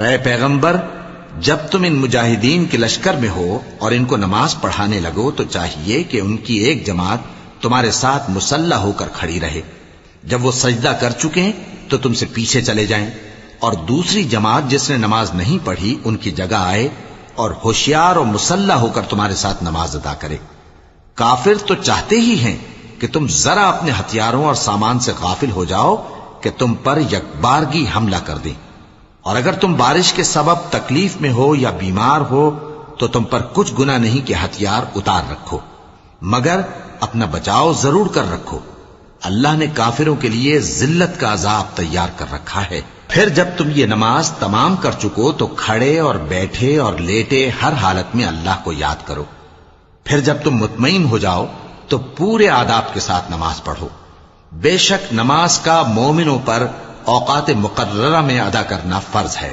اے پیغمبر، جب تم ان مجاہدین کے لشکر میں ہو اور ان کو نماز پڑھانے لگو تو چاہیے کہ ان کی ایک جماعت تمہارے ساتھ مسلح ہو کر کھڑی رہے، جب وہ سجدہ کر چکیں تو تم سے پیچھے چلے جائیں، اور دوسری جماعت جس نے نماز نہیں پڑھی ان کی جگہ آئے اور ہوشیار اور مسلح ہو کر تمہارے ساتھ نماز ادا کرے۔ کافر تو چاہتے ہی ہیں کہ تم ذرا اپنے ہتھیاروں اور سامان سے غافل ہو جاؤ کہ تم پر یکبارگی حملہ کر دیں، اور اگر تم بارش کے سبب تکلیف میں ہو یا بیمار ہو تو تم پر کچھ گناہ نہیں کہ ہتھیار اتار رکھو، مگر اپنا بچاؤ ضرور کر رکھو۔ اللہ نے کافروں کے لیے ذلت کا عذاب تیار کر رکھا ہے۔ پھر جب تم یہ نماز تمام کر چکو تو کھڑے اور بیٹھے اور لیٹے ہر حالت میں اللہ کو یاد کرو۔ پھر جب تم مطمئن ہو جاؤ تو پورے آداب کے ساتھ نماز پڑھو۔ بے شک نماز کا مومنوں پر اوقات مقررہ میں ادا کرنا فرض ہے۔